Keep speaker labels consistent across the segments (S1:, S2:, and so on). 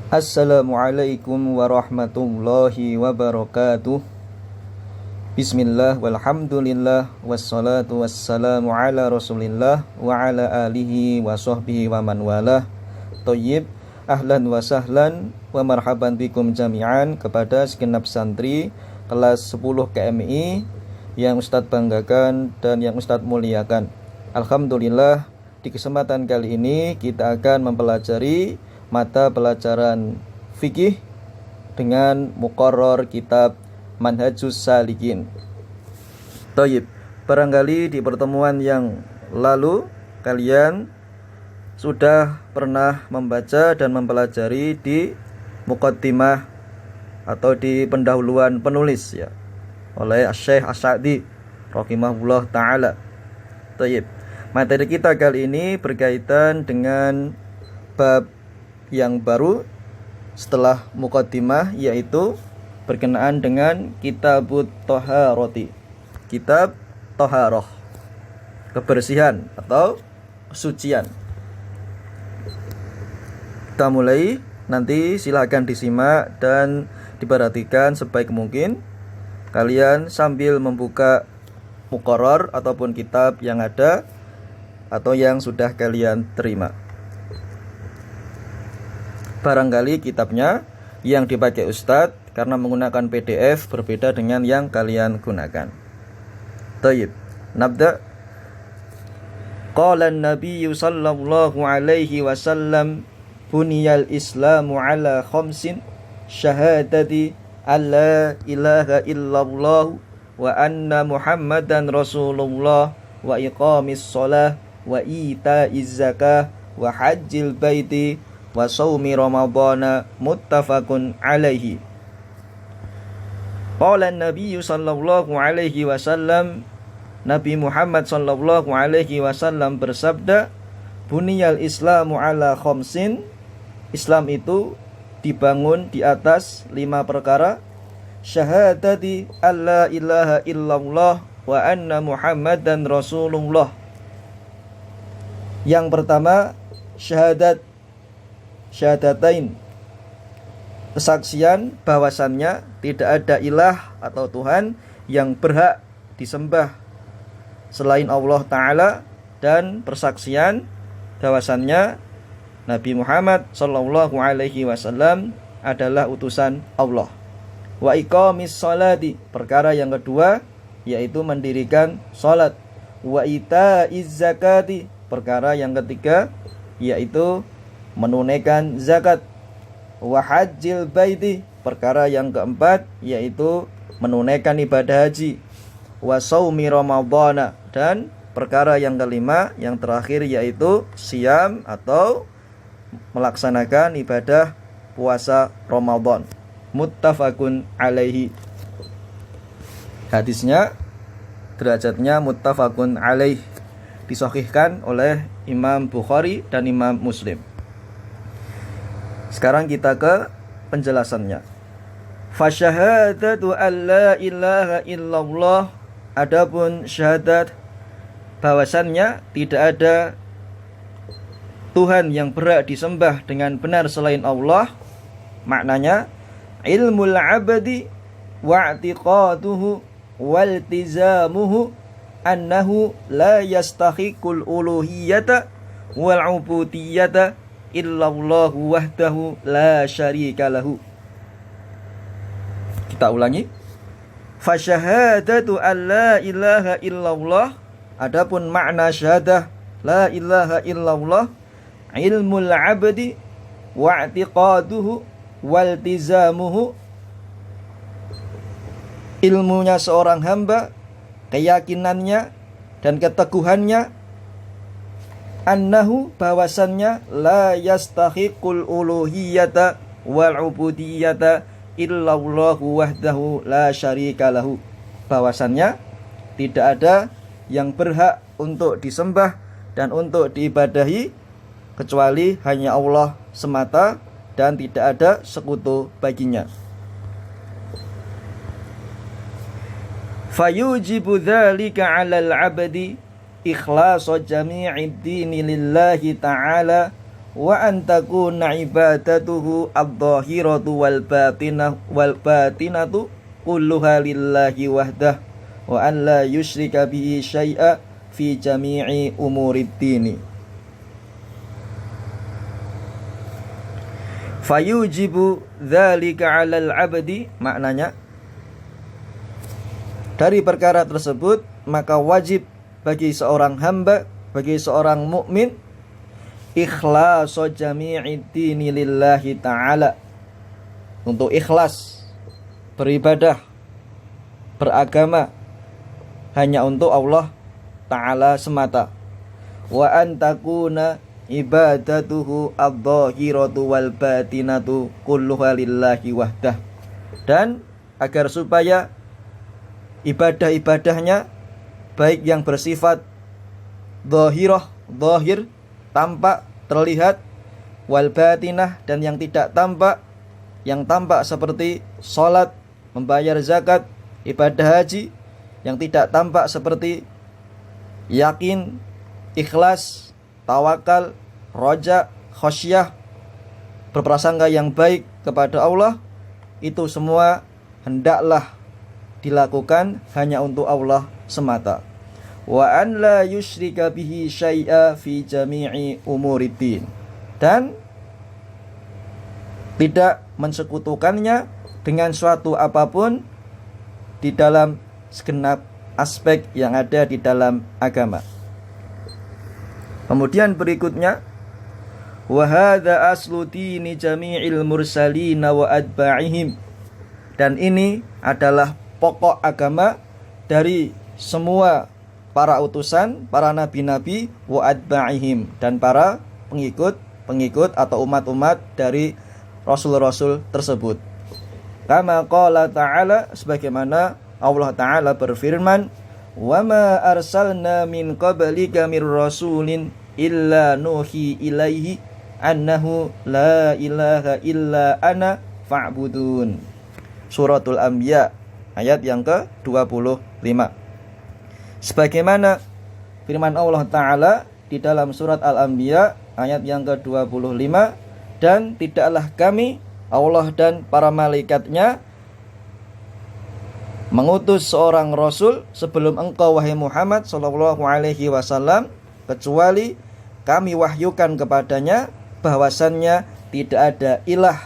S1: Assalamualaikum warahmatullahi wabarakatuh. Bismillah walhamdulillah wassalatu wassalamu ala rasulillah wa ala alihi wa sahbihi wa man walah. Thayyib, ahlan wa sahlan wa marhaban bikum jami'an kepada segenap santri kelas 10 KMI yang Ustadz banggakan dan yang Ustadz muliakan. Alhamdulillah, di kesempatan kali ini kita akan mempelajari mata pelajaran fikih dengan muqarrar kitab Manhajus Salikin. Thayyib, barangkali di pertemuan yang lalu kalian sudah pernah membaca dan mempelajari di muqaddimah atau di pendahuluan penulis ya oleh Syekh As-Sa'di rahimahullah taala. Thayyib, materi kita kali ini berkaitan dengan bab yang baru setelah muqaddimah, yaitu berkenaan dengan kitabut thaharati, kitab thaharah, kebersihan atau kesucian. Kita mulai, nanti silakan disimak dan diperhatikan sebaik mungkin kalian sambil membuka muqarrar ataupun kitab yang ada atau yang sudah kalian terima. Barangkali kitabnya yang dipakai Ustadz karena menggunakan PDF berbeda dengan yang kalian gunakan. Thayyib, nabda. Qala an-nabiy sallallahu alaihi wasallam, buniyal islamu ala khamsin, syahadati alla ilaha illallah wa anna muhammadan rasulullah wa iqamis shalah wa ita'iz zakah wa hajjil baiti wa shaumi ramadhana, muttafaqun alaihi. Qala an-nabiy sallallahu alaihi wasallam, Nabi Muhammad sallallahu alaihi wasallam bersabda, buniyal islamu ala khamsin, Islam itu dibangun di atas 5 perkara. Syahadati alla ilaha illallah wa anna muhammadan rasulullah. Yang pertama, syahadatain, kesaksian bahwasannya tidak ada ilah atau Tuhan yang berhak disembah selain Allah Ta'ala, dan persaksian bahwasannya Nabi Muhammad sallallahu alaihi wasallam adalah utusan Allah. Wa iqamis sholati, perkara yang kedua yaitu mendirikan salat. Wa ita'iz zakati, perkara yang ketiga yaitu menunaikan zakat. Wa hajjil baiti, perkara yang keempat yaitu menunaikan ibadah haji. Wa shaumi ramadhana, dan perkara yang kelima yang terakhir yaitu siam atau melaksanakan ibadah puasa Ramadan. Muttafaqun alaihi. Hadisnya derajatnya muttafaqun alaih, disahihkan oleh Imam Bukhari dan Imam Muslim. Sekarang kita ke penjelasannya. Fasyahadatu alla ilaha illallah, adapun syahadat bahwasannya tidak ada Tuhan yang berhak disembah dengan benar selain Allah, maknanya ilmul abadi wa'tiqaduhu waltizamuhu annahu la yastahiqul uluhiyata wal ubudiyata illallahu wahdahu la syarika lahu. Kita ulangi. Fasyahadatu alla ilaha illallah, adapun makna syahadah la ilaha illallah, ilmul abdi wa'tiqaduhu waltizamuhu, ilmunya seorang hamba, keyakinannya dan keteguhannya, annahu, bahwasannya, la yastahiqul uluhiyata wal ubudiyata illallahu wahdahu la syarika lahu, bahwasannya tidak ada yang berhak untuk disembah dan untuk diibadahi kecuali hanya Allah semata dan tidak ada sekutu baginya. Fayujibu dzalika 'alal 'abdi ikhlasu jami'id dini lillahi ta'ala wa an takuna ibadatuhu adh-dhahiratu wal batinatu kulluha lillahi wahdah wa an la yusyrika bihi syai'a fi jami'i umurid dini. Fayujibu dzalika 'alal 'abdi, maknanya dari perkara tersebut maka wajib bagi seorang hamba, bagi seorang mukmin, ikhlasu jami'i dini lillahi ta'ala, untuk ikhlas beribadah, beragama hanya untuk Allah Ta'ala semata. Wa an takuna ibadatuhu adh-dhahiratu wal batinatu kulluha lillahi wahdah, dan agar supaya ibadah-ibadahnya baik yang bersifat dhahirah, zahir, tampak, terlihat, wal batinah, dan yang tidak tampak, yang tampak seperti salat, membayar zakat, ibadah haji, yang tidak tampak seperti yakin, ikhlas, tawakal, roja, khosyah, berprasangka yang baik kepada Allah, itu semua hendaklah dilakukan hanya untuk Allah semata. Wa an la yusyrika bihi syai'a fi jami'i umuriddin, dan tidak mensekutukannya dengan suatu apapun di dalam segenap aspek yang ada di dalam agama. Kemudian berikutnya, wa hadza aslu dini jami'il mursalin wa atba'ihim, dan ini adalah pokok agama dari semua para utusan, para nabi-nabi, wa atba'ihim, dan para pengikut atau umat-umat dari rasul-rasul tersebut. Kama qala ta'ala, sebagaimana Allah Ta'ala berfirman, wa ma arsalna min qablika mir rasulin illa nuhi ilaihi annahu la ilaha illa ana fa'budun. Suratul Anbiya ayat yang ke-25. Sebagaimana firman Allah Ta'ala di dalam surat Al-Anbiya ayat yang ke-25, dan tidaklah kami, Allah dan para malaikatnya, mengutus seorang rasul sebelum engkau wahai Muhammad sallallahu alaihi wasallam, kecuali kami wahyukan kepadanya bahwasannya tidak ada ilah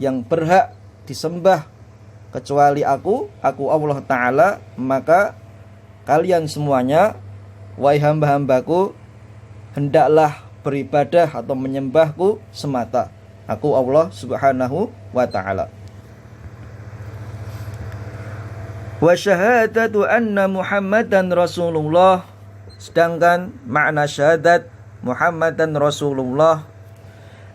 S1: yang berhak disembah kecuali aku Allah Ta'ala, maka kalian semuanya, wahai hamba-hambaku, hendaklah beribadah atau menyembahku semata, aku Allah Subhanahu wa Ta'ala. Wa syahadatu anna Muhammadan Rasulullah, sedangkan makna syahadat Muhammadan Rasulullah,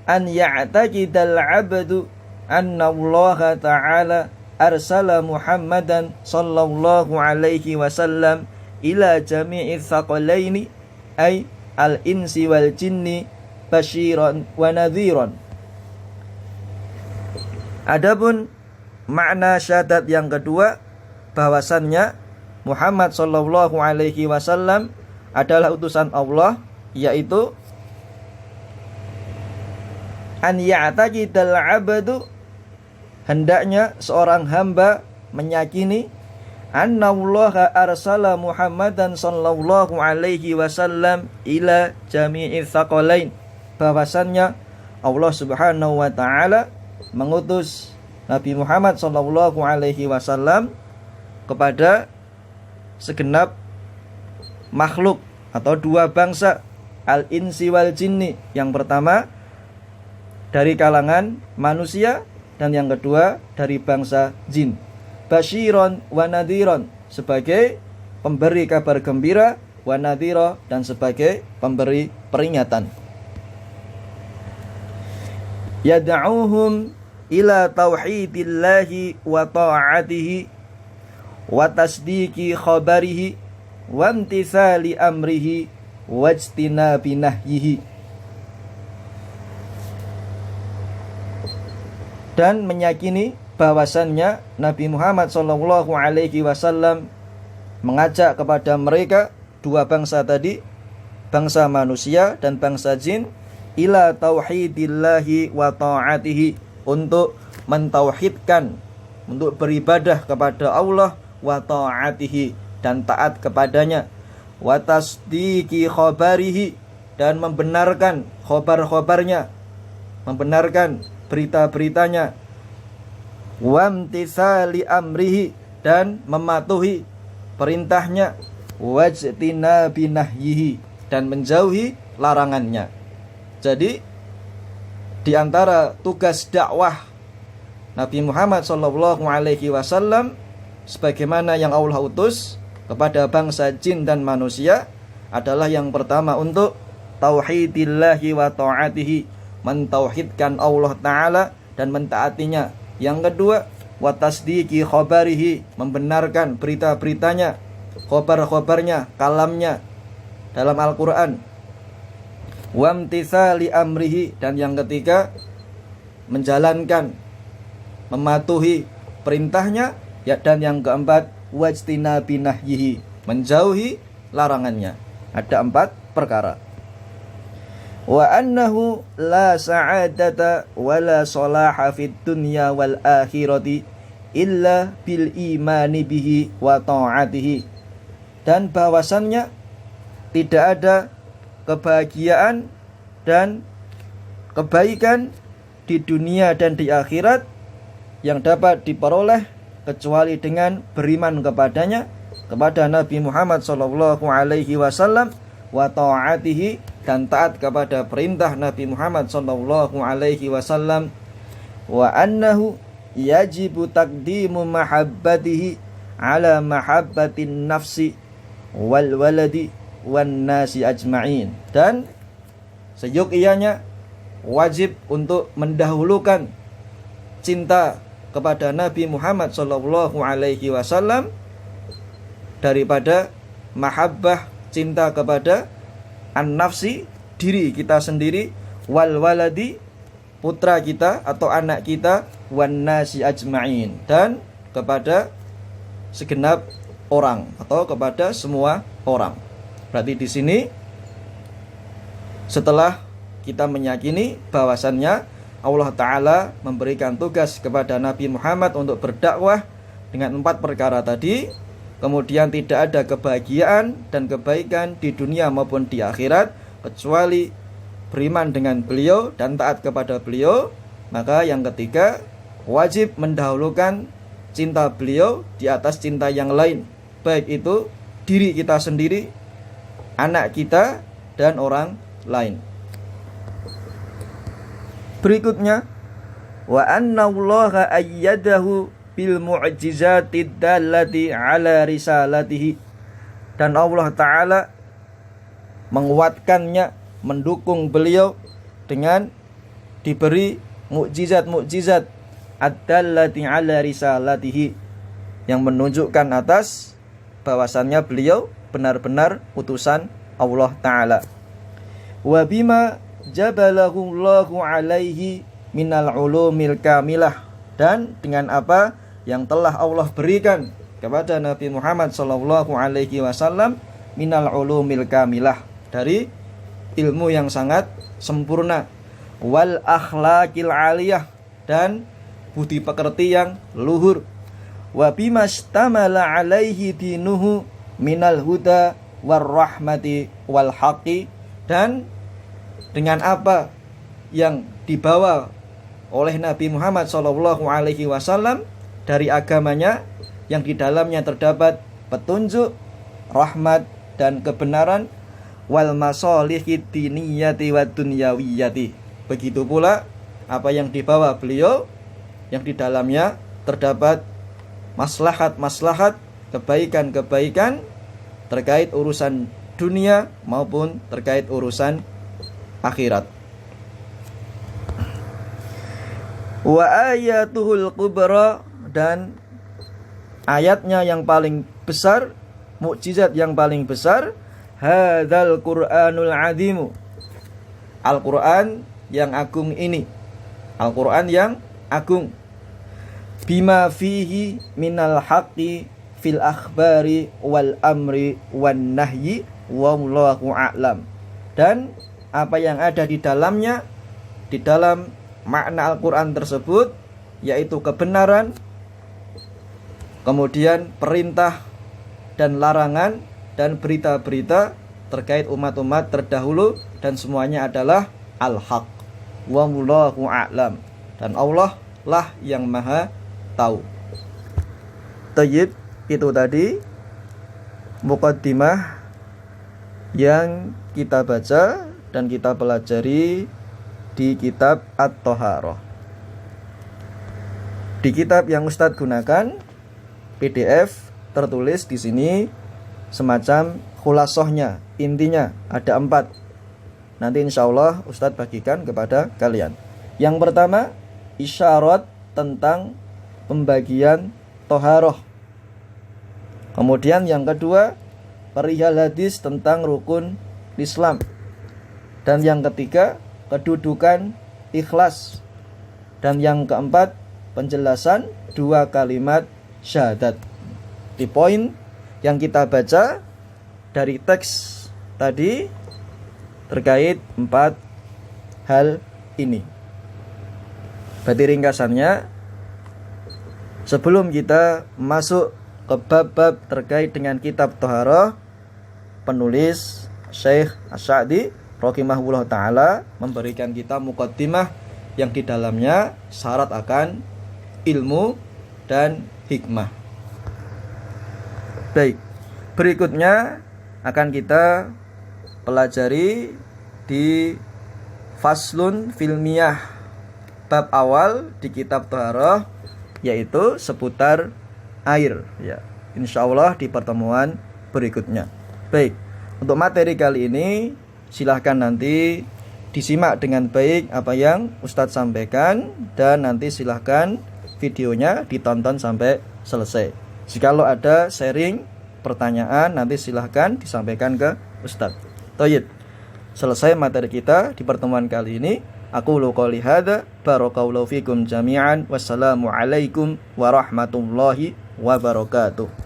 S1: an ya'taqidal 'abdu anna Allah Ta'ala arsala Muhammadan sallallahu alaihi wasallam ila jami'i tsaqalaini ay al-insi wal jinni basyiran wa nadhiran. Adapun makna syahadat yang kedua, bahwasannya Muhammad sallallahu alaihi wasallam adalah utusan Allah, yaitu an ya'taqidal 'abdu, hendaknya seorang hamba meyakini annallaha arsala Muhammadan sallallahu alaihi wasallam ila jami'i tsaqalain, bahwasannya Allah Subhanahu wa Ta'ala mengutus Nabi Muhammad sallallahu alaihi wasallam kepada segenap makhluk atau dua bangsa, al-insi wal jinni, yang pertama dari kalangan manusia dan yang kedua dari bangsa jin. Basyiron wa nadhiron, sebagai pemberi kabar gembira, wa nadhira, dan sebagai pemberi peringatan. Yad'uhum ila tauhidillahi wa ta'atihi wa tasdiqi khabarihi wa imtithali amrihi wa ijtinabi nahyihi, dan meyakini bahwasannya Nabi Muhammad sallallahu alaihi wasallam mengajak kepada mereka, dua bangsa tadi, bangsa manusia dan bangsa jin, ila tauhidillahi wa ta'atihi, untuk mentauhidkan, untuk beribadah kepada Allah, wa ta'atihi, dan taat kepadanya, wa tasdiqi khabarihi, dan membenarkan khobar-khobarnya, membenarkan berita-beritanya, wa imtisali amrihi, dan mematuhi perintahnya, wajtinabi nahyihi, dan menjauhi larangannya. Jadi di antara tugas dakwah Nabi Muhammad SAW sebagaimana yang Allah utus kepada bangsa jin dan manusia adalah yang pertama untuk tauhidillahi wa ta'atihi, mentauhidkan Allah Ta'ala dan mentaatinya. Yang kedua, wa tasdiqi khabarihi, membenarkan berita-beritanya, khobar-khobarnya, kalamnya dalam Al-Quran. Wa imtitsali amrihi, dan yang ketiga menjalankan, mematuhi perintahnya, ya, dan yang keempat wajtinabi nahyihi, menjauhi larangannya. Ada 4 perkara. Wa annahu la sa'adata wa la salaha fid dunya wal akhirati illa bil imani bihi wa ta'atihi, dan bahwasannya tidak ada kebahagiaan dan kebaikan di dunia dan di akhirat yang dapat diperoleh kecuali dengan beriman kepadanya, kepada Nabi Muhammad SAW, wa ta'atihi, dan taat kepada perintah Nabi Muhammad SAW, wa annahu yajibu taqdimu mahabbatihi ala mahabbatin nafsi wal waladi wan nasi ajma'in, dan seyogyanya wajib untuk mendahulukan cinta kepada Nabi Muhammad SAW daripada mahabbah, cinta kepada an-nafsi, diri kita sendiri, wal waladi, putra kita atau anak kita, wan nasi ajma'in, dan kepada segenap orang atau kepada semua orang. Berarti di sini setelah kita meyakini bahwasannya Allah Ta'ala memberikan tugas kepada Nabi Muhammad untuk berdakwah dengan 4 perkara tadi, kemudian tidak ada kebahagiaan dan kebaikan di dunia maupun di akhirat kecuali beriman dengan beliau dan taat kepada beliau, maka yang ketiga wajib mendahulukan cinta beliau di atas cinta yang lain, baik itu diri kita sendiri, anak kita, dan orang lain. Berikutnya, wa anna Allaha ayyadahu bil mu'jizati dallati ala risalatihi, dan Allah Ta'ala menguatkannya, mendukung beliau dengan diberi mukjizat-mukjizat ad-dallati ala risalatihi, yang menunjukkan atas bahwasannya beliau benar-benar utusan Allah Ta'ala. Wa bima jabalahu Allahu alaihi minal ulumil kamilah, dan dengan apa yang telah Allah berikan kepada Nabi Muhammad SAW minal ulumil kamilah, dari ilmu yang sangat sempurna, wal akhlaqil aliyah, dan budi pekerti yang luhur, wa bima istamala alaihi dinuhu minal huda war rahmati wal haqqi, dan dengan apa yang dibawa oleh Nabi Muhammad SAW dari agamanya yang di dalamnya terdapat petunjuk, rahmat, dan kebenaran, wal masalihid diniyati wad dunyawiyati. Begitu pula apa yang dibawa beliau yang di dalamnya terdapat maslahat-maslahat, kebaikan-kebaikan terkait urusan dunia maupun terkait urusan akhirat. Wa ayatuhul kubra, dan ayatnya yang paling besar, mukjizat yang paling besar, hadzal Qur'anul azimu, Al-Qur'an yang agung ini, Al-Qur'an yang agung, bima fihi minal haqqi fil akhbari wal amri wan nahyi wallahu a'lam, dan apa yang ada di dalamnya, di dalam makna Al-Quran tersebut, yaitu kebenaran, kemudian perintah dan larangan dan berita-berita terkait umat-umat terdahulu, dan semuanya adalah al-haq. Wallahu a'lam. Dan Allah lah yang maha tahu. Tayyib, itu tadi muqaddimah yang kita baca dan kita pelajari di kitab At-Thaharah. Di kitab yang Ustadz gunakan, PDF tertulis di sini semacam khulasohnya, intinya ada 4. Nanti insya Allah Ustadz bagikan kepada kalian. Yang pertama, isyarat tentang pembagian toharoh. Kemudian yang kedua, perihal hadis tentang rukun Islam. Dan yang ketiga, kedudukan ikhlas. Dan yang keempat, penjelasan 2 kalimat syahadat. Di poin yang kita baca dari teks tadi terkait 4 hal ini. Berarti ringkasannya, sebelum kita masuk ke bab-bab terkait dengan kitab Thaharah, penulis Syekh As-Sa'di rahimahullah ta'ala memberikan kita muqaddimah yang di dalamnya syarat akan ilmu dan hikmah. Baik, berikutnya akan kita pelajari di faslun filmiyah, bab awal di kitab Thaharah, yaitu seputar air ya. Insyaallah di pertemuan berikutnya. Baik, untuk materi kali ini silahkan nanti disimak dengan baik apa yang Ustadz sampaikan, dan nanti silahkan videonya ditonton sampai selesai. Jikalau ada sharing pertanyaan, nanti silahkan disampaikan ke Ustadz. Thayyib, selesai materi kita di pertemuan kali ini. Aku qouli hadza, barakallahu fikum jami'an, wassalamu alaikum warahmatullahi wabarakatuh.